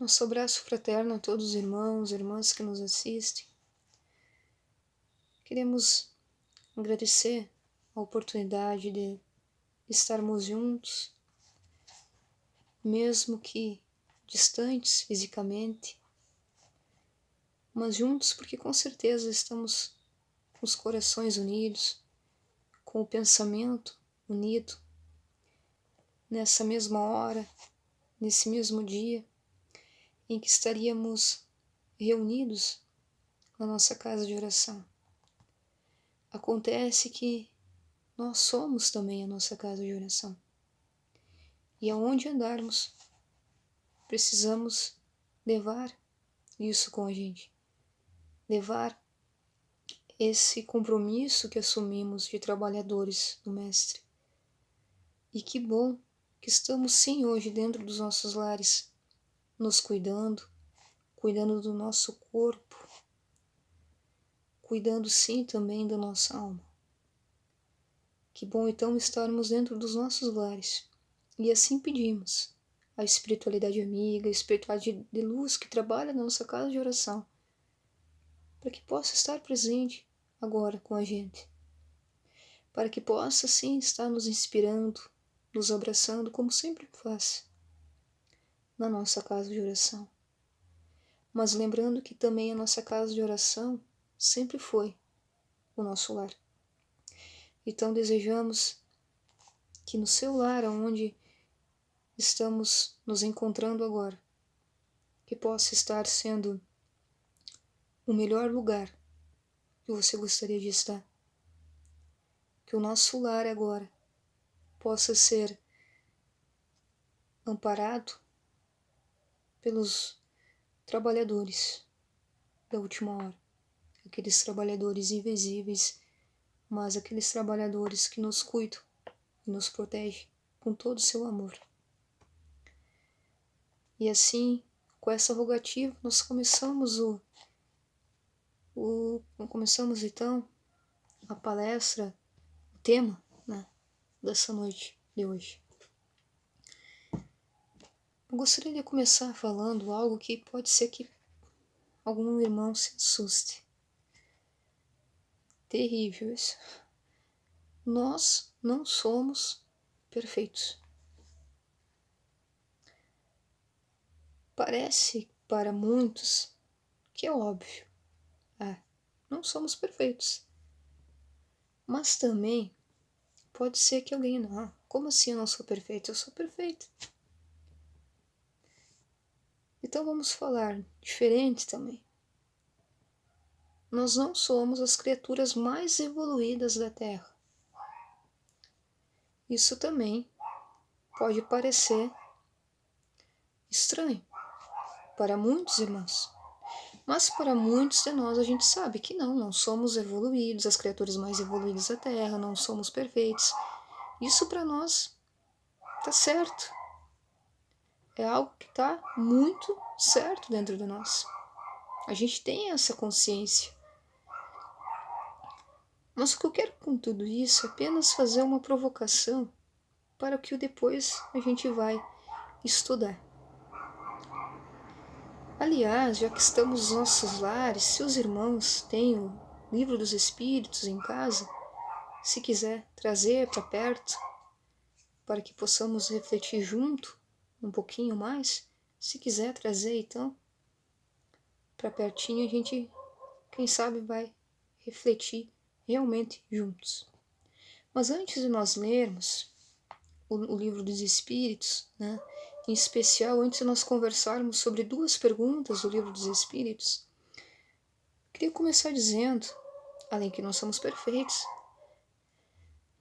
Nosso abraço fraterno a todos os irmãos e irmãs que nos assistem. Queremos agradecer a oportunidade de estarmos juntos, mesmo que distantes fisicamente, mas juntos porque com certeza estamos com os corações unidos, com o pensamento unido, nessa mesma hora, nesse mesmo dia, em que estaríamos reunidos na nossa casa de oração. Acontece que nós somos também a nossa casa de oração. E aonde andarmos, precisamos levar isso com a gente. Levar esse compromisso que assumimos de trabalhadores do Mestre. E que bom que estamos sim hoje dentro dos nossos lares, nos cuidando do nosso corpo, cuidando sim também da nossa alma. Que bom então estarmos dentro dos nossos lares. E assim pedimos a espiritualidade amiga, a espiritualidade de luz que trabalha na nossa casa de oração, para que possa estar presente agora com a gente. Para que possa sim estar nos inspirando, nos abraçando, como sempre faz, na nossa casa de oração. Mas lembrando que também a nossa casa de oração sempre foi o nosso lar. Então desejamos que no seu lar, onde estamos nos encontrando agora, que possa estar sendo o melhor lugar que você gostaria de estar. Que o nosso lar agora possa ser amparado pelos trabalhadores da última hora. Aqueles trabalhadores invisíveis, mas aqueles trabalhadores que nos cuidam e nos protegem com todo o seu amor. E assim, com essa rogativa, nós começamos começamos então a palestra, o tema, dessa noite de hoje. Eu gostaria de começar falando algo que pode ser que algum irmão se assuste. Terrível isso. Nós não somos perfeitos. Parece para muitos que é óbvio. Não somos perfeitos. Mas também pode ser que alguém não. Como assim eu não sou perfeito? Eu sou perfeito. Então vamos falar diferente também. Nós não somos as criaturas mais evoluídas da Terra. Isso também pode parecer estranho para muitos irmãos. Mas para muitos de nós a gente sabe que não somos evoluídos, as criaturas mais evoluídas da Terra, não somos perfeitos. Isso para nós está certo. É algo que está muito certo dentro de nós. A gente tem essa consciência. Mas o que eu quero com tudo isso é apenas fazer uma provocação para o que depois a gente vai estudar. Aliás, já que estamos nos nossos lares, se os irmãos têm o Livro dos Espíritos em casa, se quiser trazer para perto, para que possamos refletir junto um pouquinho mais, se quiser trazer então, para pertinho a gente, quem sabe, vai refletir realmente juntos. Mas antes de nós lermos o Livro dos Espíritos, em especial antes de nós conversarmos sobre 2 perguntas do Livro dos Espíritos, queria começar dizendo, além que nós somos perfeitos,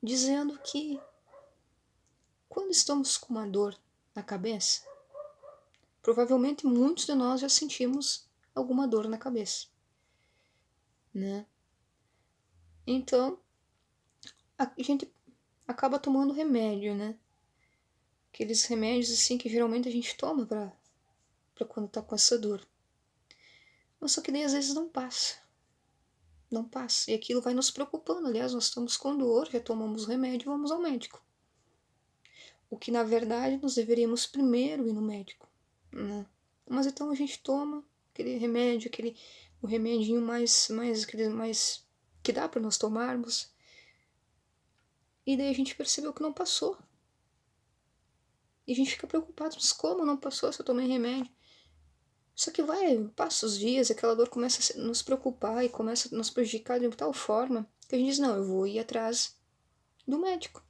dizendo que quando estamos com uma dor na cabeça, provavelmente muitos de nós já sentimos alguma dor na cabeça, Então, a gente acaba tomando remédio, Aqueles remédios assim que geralmente a gente toma para quando tá com essa dor. Mas só que daí às vezes não passa. Não passa. E aquilo vai nos preocupando. Aliás, nós estamos com dor, já tomamos remédio e vamos ao médico. O que na verdade nós deveríamos primeiro ir no médico, Mas então a gente toma aquele remédio, o remedinho aquele mais que dá para nós tomarmos. E daí a gente percebeu que não passou. E a gente fica preocupado, mas como não passou se eu tomei remédio? Só que passa os dias, aquela dor começa a nos preocupar e começa a nos prejudicar de tal forma que a gente diz, não, eu vou ir atrás do médico.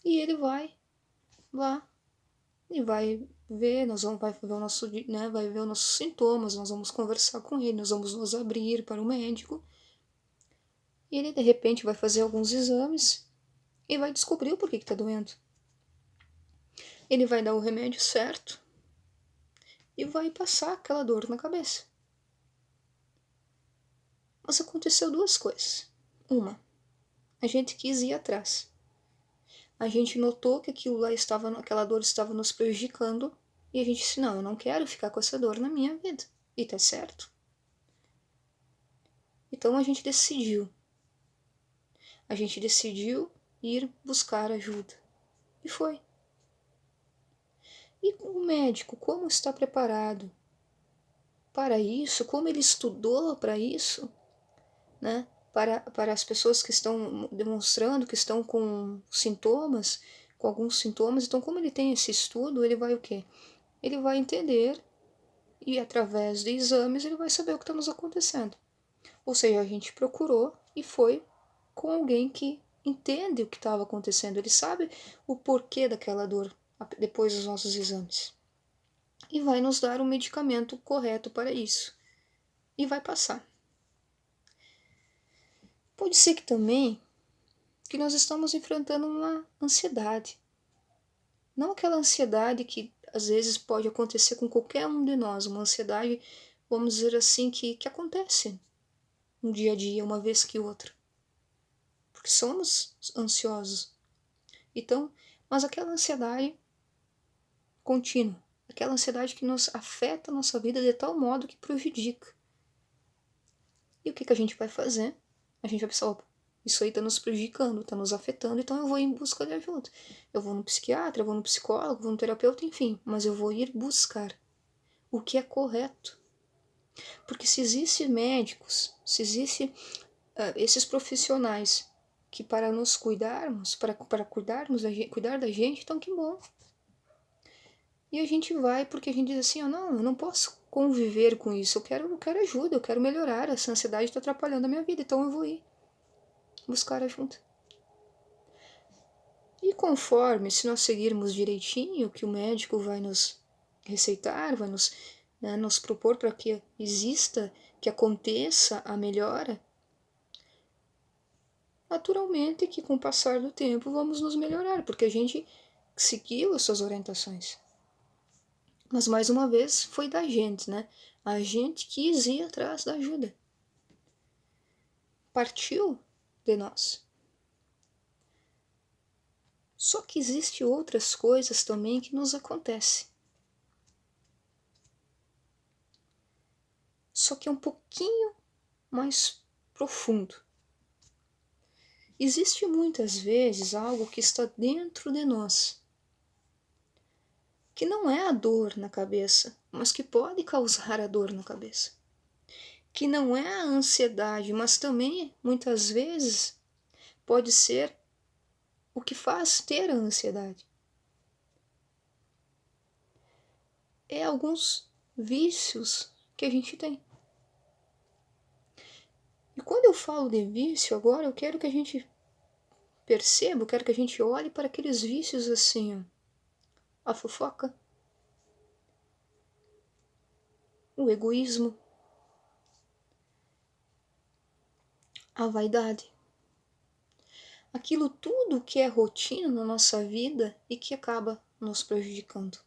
E ele vai lá e vai ver, vai ver o nosso, né, vai ver os nossos sintomas, nós vamos conversar com ele, nós vamos nos abrir para o médico. E ele, de repente, vai fazer alguns exames e vai descobrir o porquê que tá doendo. Ele vai dar o remédio certo e vai passar aquela dor na cabeça. Mas aconteceu duas coisas. Uma, a gente quis ir atrás. A gente notou que aquela dor estava nos prejudicando e a gente disse, não, eu não quero ficar com essa dor na minha vida. E tá certo. Então a gente decidiu. A gente decidiu ir buscar ajuda. E foi. E o médico, como está preparado para isso? Como ele estudou para isso? Né? Para as pessoas que estão demonstrando que estão com sintomas, com alguns sintomas. Então, como ele tem esse estudo, ele vai o quê? Ele vai entender e através de exames ele vai saber o que está nos acontecendo. Ou seja, a gente procurou e foi com alguém que entende o que estava acontecendo. Ele sabe o porquê daquela dor depois dos nossos exames. E vai nos dar o medicamento correto para isso. E vai passar. Pode ser que também que nós estamos enfrentando uma ansiedade. Não aquela ansiedade que às vezes pode acontecer com qualquer um de nós, uma ansiedade, vamos dizer assim, que acontece no dia a dia, uma vez que outra. Porque somos ansiosos. Então, mas aquela ansiedade contínua, aquela ansiedade que nos afeta a nossa vida de tal modo que prejudica. E o que a gente vai fazer? A gente vai pensar, opa, isso aí está nos prejudicando, está nos afetando, então eu vou em busca de ajuda. Eu vou no psiquiatra, eu vou no psicólogo, vou no terapeuta, enfim, mas eu vou ir buscar o que é correto. Porque se existem médicos, se existem esses profissionais que para nos cuidarmos, para cuidar da gente, então que bom. E a gente vai porque a gente diz assim, não, eu não posso conviver com isso, eu quero ajuda, eu quero melhorar, essa ansiedade está atrapalhando a minha vida, então eu vou ir buscar ajuda. E conforme, se nós seguirmos direitinho o que o médico vai nos receitar, vai nos propor para que exista, que aconteça a melhora, naturalmente que com o passar do tempo vamos nos melhorar, porque a gente seguiu as suas orientações. Mas mais uma vez foi da gente, né? A gente quis ir atrás da ajuda. Partiu de nós. Só que existem outras coisas também que nos acontecem. Só que é um pouquinho mais profundo. Existe muitas vezes algo que está dentro de nós, que não é a dor na cabeça, mas que pode causar a dor na cabeça. Que não é a ansiedade, mas também, muitas vezes, pode ser o que faz ter a ansiedade. É alguns vícios que a gente tem. E quando eu falo de vício agora, eu quero que a gente perceba, eu quero que a gente olhe para aqueles vícios assim, ó. A fofoca, o egoísmo, a vaidade. Aquilo tudo que é rotina na nossa vida e que acaba nos prejudicando.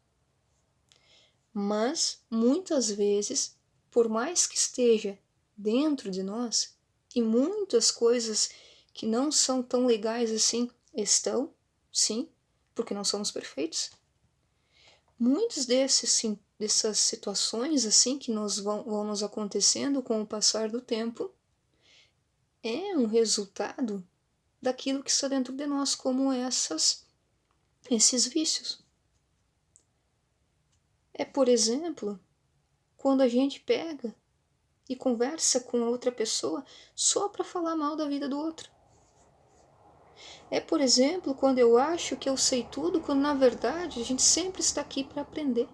Mas, muitas vezes, por mais que esteja dentro de nós, e muitas coisas que não são tão legais assim estão, sim, porque não somos perfeitos. Muitas dessas situações assim que vão nos acontecendo com o passar do tempo é um resultado daquilo que está dentro de nós, como esses vícios. É, por exemplo, quando a gente pega e conversa com a outra pessoa só para falar mal da vida do outro. É, por exemplo, quando eu acho que eu sei tudo, quando na verdade a gente sempre está aqui para aprender.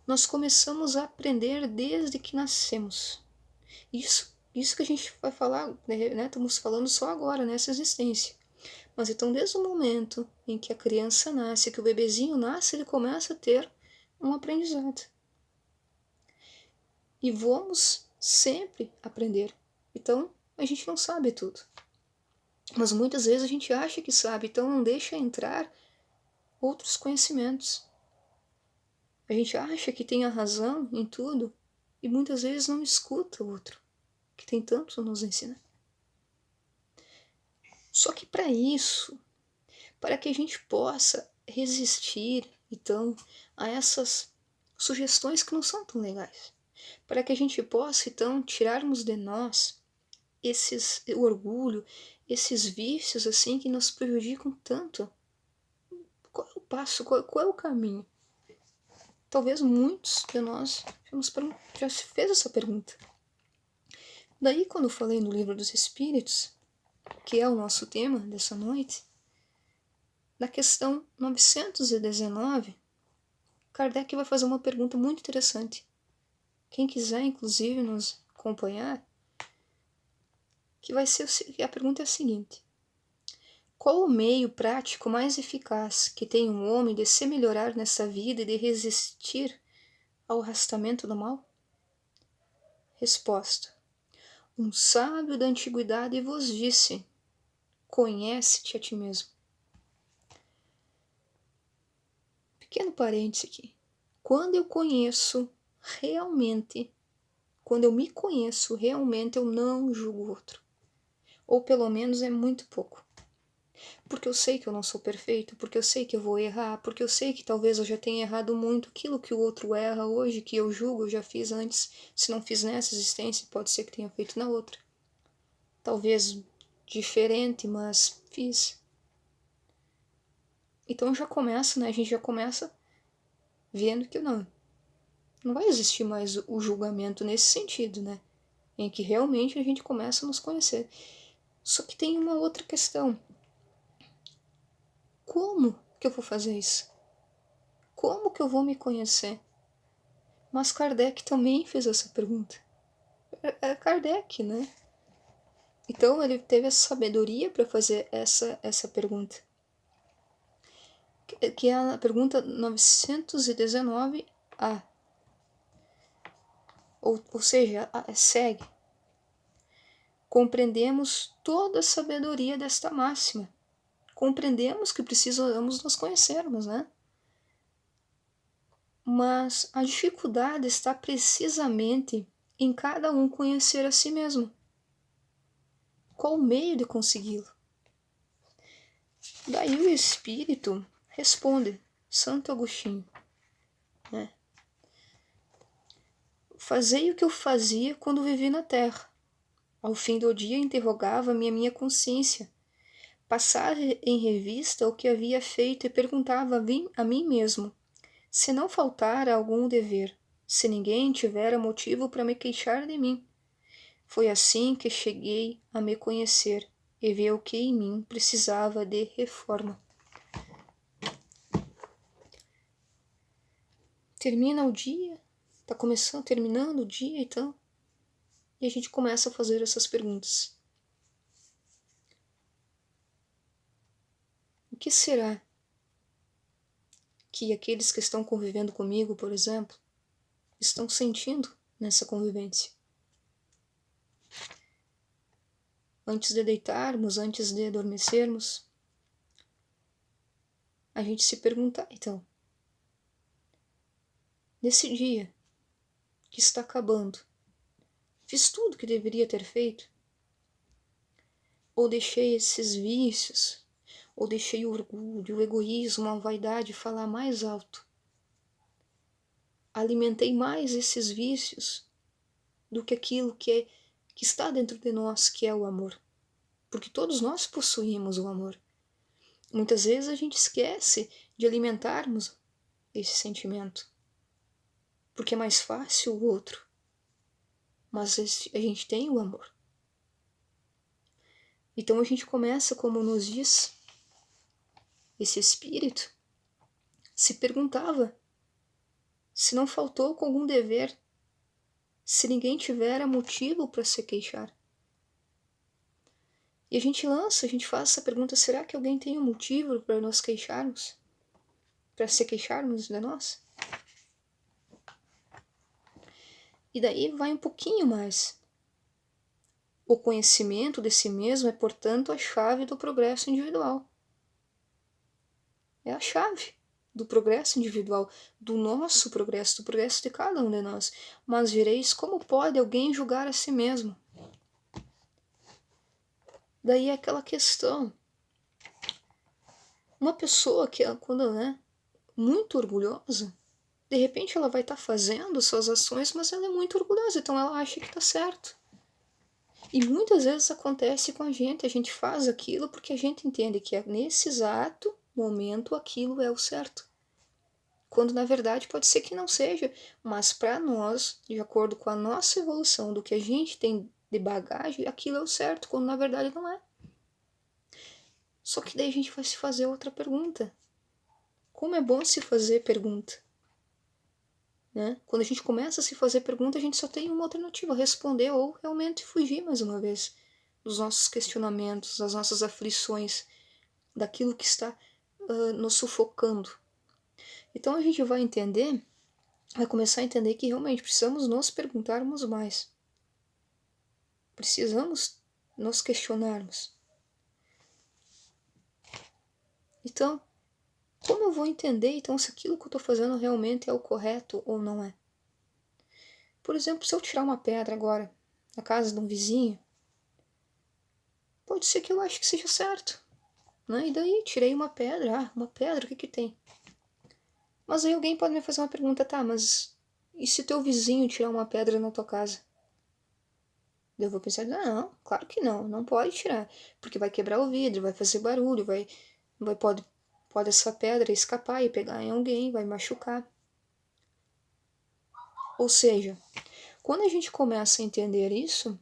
Nós começamos a aprender desde que nascemos. Isso que a gente vai falar, né? Estamos falando só agora, nessa existência. Mas então, desde o momento em que a criança nasce, que o bebezinho nasce, ele começa a ter um aprendizado. E vamos sempre aprender. Então, a gente não sabe tudo. Mas muitas vezes a gente acha que sabe, então não deixa entrar outros conhecimentos. A gente acha que tem a razão em tudo e muitas vezes não escuta o outro, que tem tanto a nos ensinar. Só que para isso, para que a gente possa resistir, então, a essas sugestões que não são tão legais, para que a gente possa, então, tirarmos de nós o orgulho, esses vícios, assim, que nos prejudicam tanto. Qual é o passo? Qual é o caminho? Talvez muitos de nós já se fez essa pergunta. Daí, quando eu falei no Livro dos Espíritos, que é o nosso tema dessa noite, na questão 919, Kardec vai fazer uma pergunta muito interessante. Quem quiser, inclusive, nos acompanhar, a pergunta é a seguinte: qual o meio prático mais eficaz que tem um homem de se melhorar nessa vida e de resistir ao arrastamento do mal? Resposta: um sábio da antiguidade vos disse: conhece-te a ti mesmo. Pequeno parêntese aqui. Quando eu me conheço realmente, eu não julgo o outro. Ou pelo menos é muito pouco. Porque eu sei que eu não sou perfeito, porque eu sei que eu vou errar, porque eu sei que talvez eu já tenha errado muito aquilo que o outro erra hoje, que eu julgo, eu já fiz antes. Se não fiz nessa existência, pode ser que tenha feito na outra. Talvez diferente, mas fiz. Então já começa, né? A gente já começa vendo que não vai existir mais o julgamento nesse sentido, né? Em que realmente a gente começa a nos conhecer. Só que tem uma outra questão. Como que eu vou fazer isso? Como que eu vou me conhecer? Mas Kardec também fez essa pergunta. É Kardec, né? Então ele teve a sabedoria para fazer essa pergunta. Que é a pergunta 919A. Ou seja, segue. Compreendemos toda a sabedoria desta máxima. Compreendemos que precisamos nos conhecermos, né? Mas a dificuldade está precisamente em cada um conhecer a si mesmo. Qual o meio de consegui-lo? Daí o Espírito responde, Santo Agostinho, né? Fazei o que eu fazia quando vivi na terra. Ao fim do dia interrogava-me a minha consciência, passava em revista o que havia feito e perguntava a mim mesmo, se não faltara algum dever, se ninguém tivera motivo para me queixar de mim. Foi assim que cheguei a me conhecer e ver o que em mim precisava de reforma. Termina o dia, terminando o dia então, e a gente começa a fazer essas perguntas. O que será que aqueles que estão convivendo comigo, por exemplo, estão sentindo nessa convivência? Antes de deitarmos, antes de adormecermos, a gente se perguntar, então, nesse dia que está acabando, fiz tudo que deveria ter feito? Ou deixei esses vícios, ou deixei o orgulho, o egoísmo, a vaidade falar mais alto? Alimentei mais esses vícios do que aquilo que está dentro de nós, que é o amor. Porque todos nós possuímos o amor. Muitas vezes a gente esquece de alimentarmos esse sentimento. porque é mais fácil o outro. Mas a gente tem o amor. Então a gente começa, como nos diz esse espírito, se perguntava se não faltou com algum dever, se ninguém tivera motivo para se queixar. E a gente faz essa pergunta, será que alguém tem um motivo para nós queixarmos? Para se queixarmos de nós? E daí vai um pouquinho mais. O conhecimento de si mesmo é, portanto, a chave do progresso individual. É a chave do progresso individual, do nosso progresso, do progresso de cada um de nós. Mas direis, como pode alguém julgar a si mesmo? Daí é aquela questão. Uma pessoa que, quando ela é muito orgulhosa, de repente ela vai estar fazendo suas ações, mas ela é muito orgulhosa, então ela acha que está certo. E muitas vezes acontece com a gente faz aquilo porque a gente entende que nesse exato momento aquilo é o certo. Quando na verdade pode ser que não seja, mas para nós, de acordo com a nossa evolução, do que a gente tem de bagagem, aquilo é o certo, quando na verdade não é. Só que daí a gente vai se fazer outra pergunta. Como é bom se fazer pergunta? Né? Quando a gente começa a se fazer pergunta, a gente só tem uma alternativa, responder ou realmente fugir mais uma vez dos nossos questionamentos, das nossas aflições, daquilo que está nos sufocando. Então a gente vai entender, vai começar a entender que realmente precisamos nos perguntarmos mais. Precisamos nos questionarmos. Então, como eu vou entender então se aquilo que eu estou fazendo realmente é o correto ou não é? Por exemplo, se eu tirar uma pedra agora na casa de um vizinho, pode ser que eu ache que seja certo. Né? E daí tirei uma pedra, uma pedra, o que que tem? Mas aí alguém pode me fazer uma pergunta, tá, mas e se teu vizinho tirar uma pedra na tua casa? Eu vou pensar, não, claro que não, não pode tirar, porque vai quebrar o vidro, vai fazer barulho, pode essa pedra escapar e pegar em alguém, vai machucar. Ou seja, quando a gente começa a entender isso,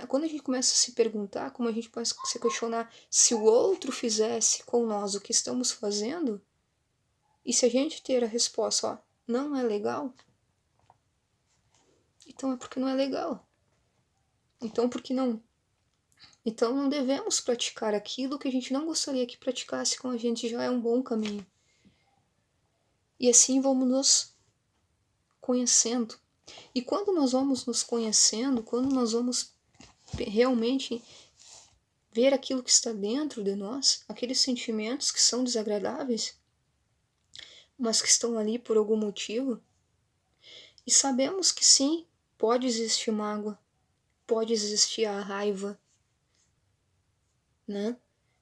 quando a gente começa a se perguntar, como a gente pode se questionar se o outro fizesse com nós o que estamos fazendo, e se a gente ter a resposta, ó, não é legal, então é porque não é legal. Então porque não? Então não devemos praticar aquilo que a gente não gostaria que praticasse com a gente, já é um bom caminho. E assim vamos nos conhecendo. E quando nós vamos nos conhecendo, quando nós vamos realmente ver aquilo que está dentro de nós, aqueles sentimentos que são desagradáveis, mas que estão ali por algum motivo, e sabemos que sim, pode existir mágoa, pode existir a raiva, né?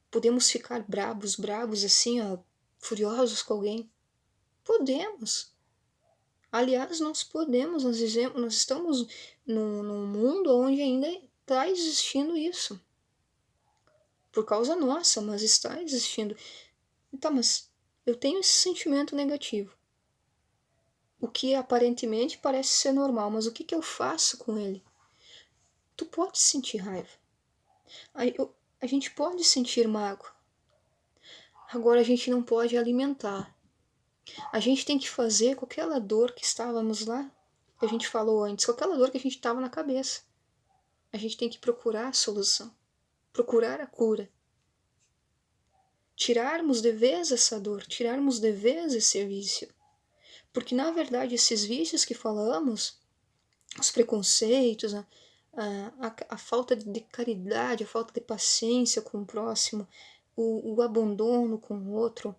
Podemos ficar bravos assim, ó, furiosos com alguém. Podemos. Aliás, nós estamos num mundo onde ainda está existindo isso. Por causa nossa, mas está existindo. Então, mas eu tenho esse sentimento negativo. O que aparentemente parece ser normal, mas o que, que eu faço com ele? Tu pode sentir raiva. A gente pode sentir mágoa. Agora a gente não pode alimentar. A gente tem que fazer com aquela dor que estávamos lá, que a gente falou antes, com aquela dor que a gente estava na cabeça. A gente tem que procurar a solução, procurar a cura. Tirarmos de vez essa dor, tirarmos de vez esse vício. Porque, na verdade, esses vícios que falamos, os preconceitos, a falta de caridade, a falta de paciência com o próximo, o abandono com o outro,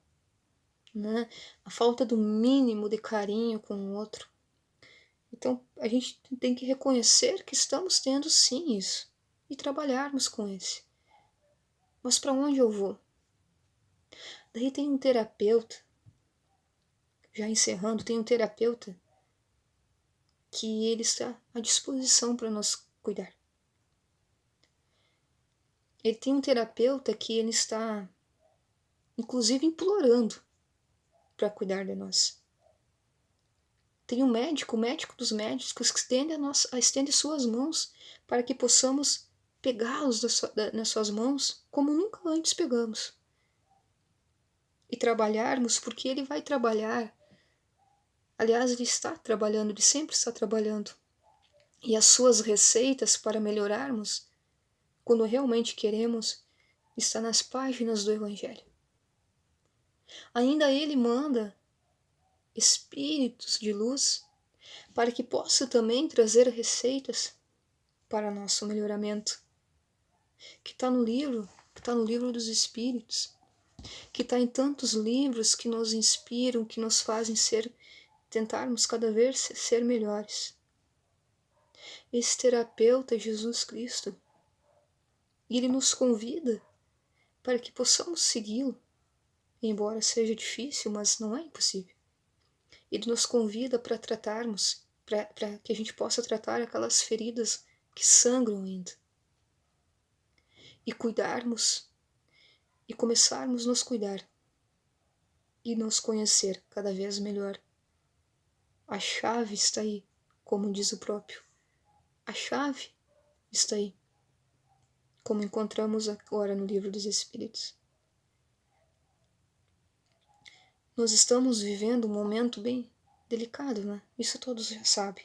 né? A falta do mínimo de carinho com o outro. Então, a gente tem que reconhecer que estamos tendo sim isso e trabalharmos com esse. Mas para onde eu vou? Daí tem um terapeuta, já encerrando, tem um terapeuta que ele está à disposição para nos cuidar. Ele tem um terapeuta que ele está, inclusive, implorando para cuidar de nós. Tem um médico, o médico dos médicos, que estende suas mãos para que possamos pegá-los nas suas mãos como nunca antes pegamos. E trabalharmos, porque ele vai trabalhar. Aliás, ele está trabalhando, ele sempre está trabalhando. E as suas receitas para melhorarmos, quando realmente queremos, está nas páginas do Evangelho. Ainda ele manda espíritos de luz para que possa também trazer receitas para nosso melhoramento, que está no livro dos Espíritos, que está em tantos livros que nos inspiram, que nos fazem tentarmos cada vez ser melhores. Esse terapeuta é Jesus Cristo, e ele nos convida para que possamos segui-lo, embora seja difícil, mas não é impossível. Ele nos convida para tratarmos, para que a gente possa tratar aquelas feridas que sangram ainda. E cuidarmos, e começarmos a nos cuidar, e nos conhecer cada vez melhor. A chave está aí, como diz o próprio. A chave está aí, como encontramos agora no Livro dos Espíritos. Nós estamos vivendo um momento bem delicado, né? Isso todos já sabem.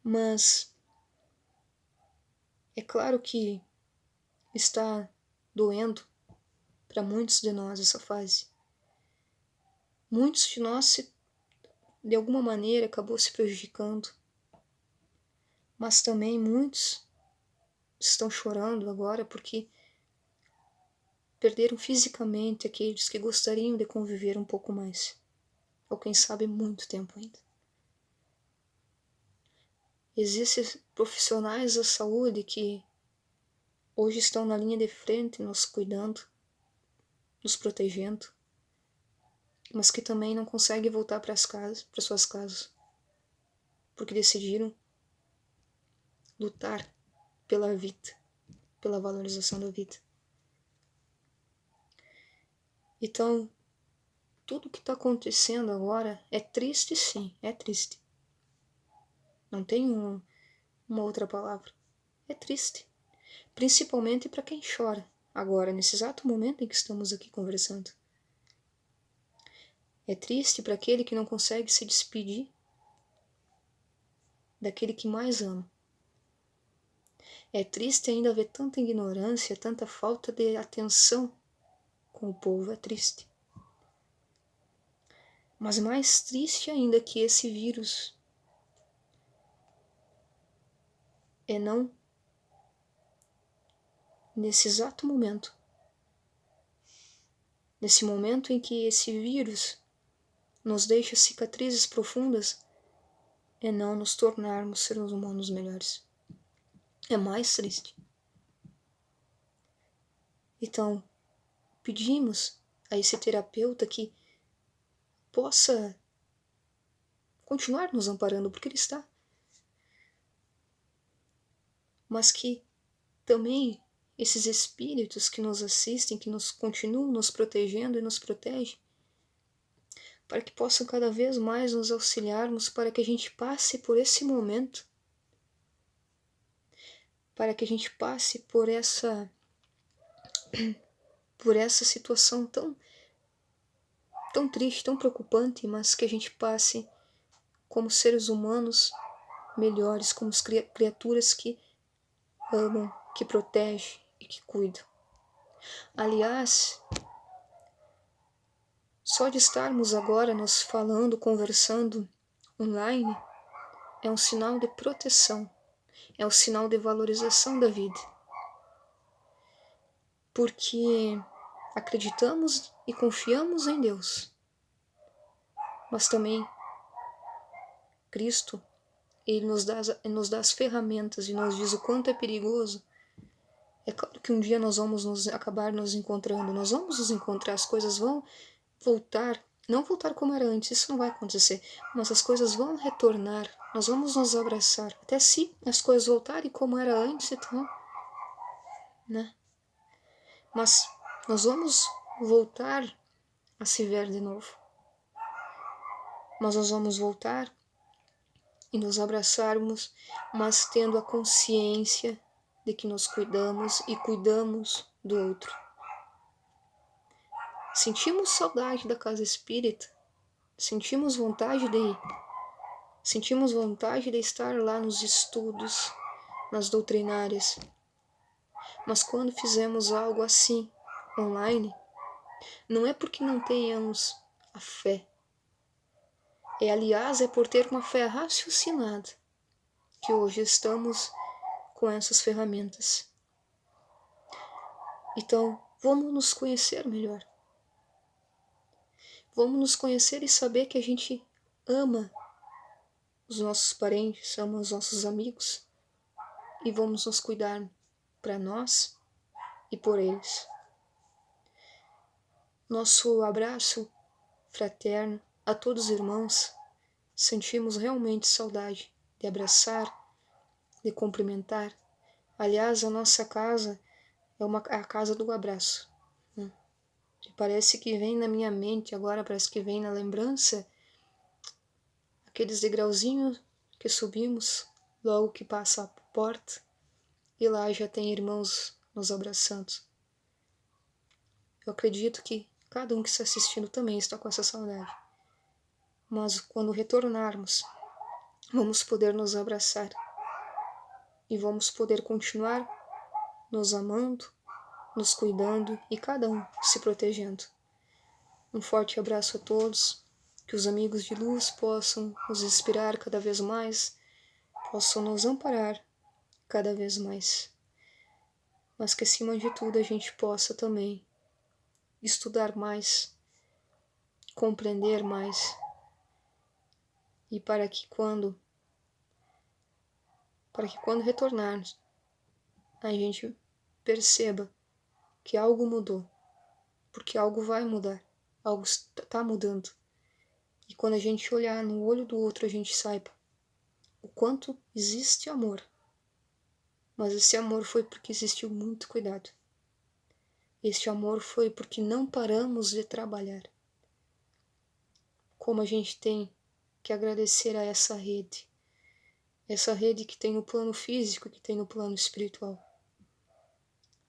Mas é claro que está doendo para muitos de nós essa fase. Muitos de nós, de alguma maneira, acabou se prejudicando. Mas também muitos estão chorando agora porque perderam fisicamente aqueles que gostariam de conviver um pouco mais, ou quem sabe muito tempo ainda. Existem profissionais da saúde que hoje estão na linha de frente nos cuidando, nos protegendo, mas que também não conseguem voltar para suas casas, porque decidiram lutar pela vida, pela valorização da vida. Então, tudo que está acontecendo agora é triste, sim, é triste. Não tem uma outra palavra. É triste. Principalmente para quem chora agora, nesse exato momento em que estamos aqui conversando. É triste para aquele que não consegue se despedir daquele que mais ama. É triste ainda ver tanta ignorância, tanta falta de atenção com o povo. É triste. Mas mais triste ainda que esse vírus é não, nesse exato momento, nesse momento em que esse vírus nos deixa cicatrizes profundas, é não nos tornarmos seres humanos melhores. É mais triste. Então, pedimos a esse terapeuta que possa continuar nos amparando, porque ele está, mas que também esses espíritos que nos assistem, que nos continuam nos protegendo e nos protegem, para que possam cada vez mais nos auxiliarmos para que a gente passe por esse momento, para que a gente passe por essa situação tão triste, tão preocupante, mas que a gente passe como seres humanos melhores, como criaturas que amam, que protegem e que cuidam. Aliás, só de estarmos agora nos falando, conversando online, é um sinal de proteção, é um sinal de valorização da vida. Porque acreditamos e confiamos em Deus, mas também Cristo, Ele nos dá as ferramentas e nos diz o quanto é perigoso. É claro que um dia nós vamos acabar nos encontrando, nós vamos nos encontrar, as coisas vão voltar, não voltar como era antes, isso não vai acontecer, mas as coisas vão retornar, nós vamos nos abraçar, até se as coisas voltarem como era antes, então, né? Mas nós vamos voltar a se ver de novo. mas nós vamos voltar e nos abraçarmos, mas tendo a consciência de que nos cuidamos e cuidamos do outro. Sentimos saudade da casa espírita, sentimos vontade de ir, sentimos vontade de estar lá nos estudos, nas doutrinárias, mas quando fizemos algo assim, online, não é porque não tenhamos a fé, aliás, é por ter uma fé raciocinada que hoje estamos com essas ferramentas. Então, vamos nos conhecer melhor. Vamos nos conhecer e saber que a gente ama os nossos parentes, ama os nossos amigos e vamos nos cuidar para nós e por eles. Nosso abraço fraterno a todos os irmãos. Sentimos realmente saudade de abraçar, de cumprimentar. Aliás, a nossa casa é a casa do abraço. E parece que vem na minha mente agora, parece que vem na lembrança aqueles degrauzinhos que subimos logo que passa a porta e lá já tem irmãos nos abraçando. Eu acredito que cada um que está assistindo também está com essa saudade. Mas quando retornarmos, vamos poder nos abraçar e vamos poder continuar nos amando, nos cuidando e cada um se protegendo. Um forte abraço a todos, que os amigos de luz possam nos inspirar cada vez mais, possam nos amparar cada vez mais, mas que acima de tudo a gente possa também estudar mais, compreender mais, e para que quando retornarmos, a gente perceba que algo mudou, porque algo vai mudar, algo está mudando. E quando a gente olhar no olho do outro, a gente saiba o quanto existe amor. Mas esse amor foi porque existiu muito cuidado. Este amor foi porque não paramos de trabalhar. Como a gente tem que agradecer a essa rede que tem no plano físico, que tem no plano espiritual.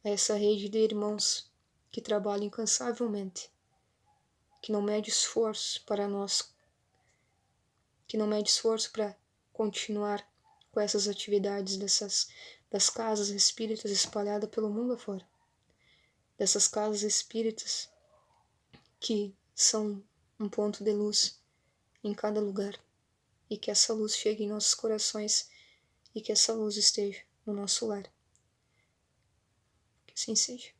Essa rede de irmãos que trabalham incansavelmente, que não mede esforço para nós, que não mede esforço para continuar com essas atividades das casas espíritas espalhadas pelo mundo afora. Dessas casas espíritas que são um ponto de luz em cada lugar, e que essa luz chegue em nossos corações e que essa luz esteja no nosso lar. Que assim seja.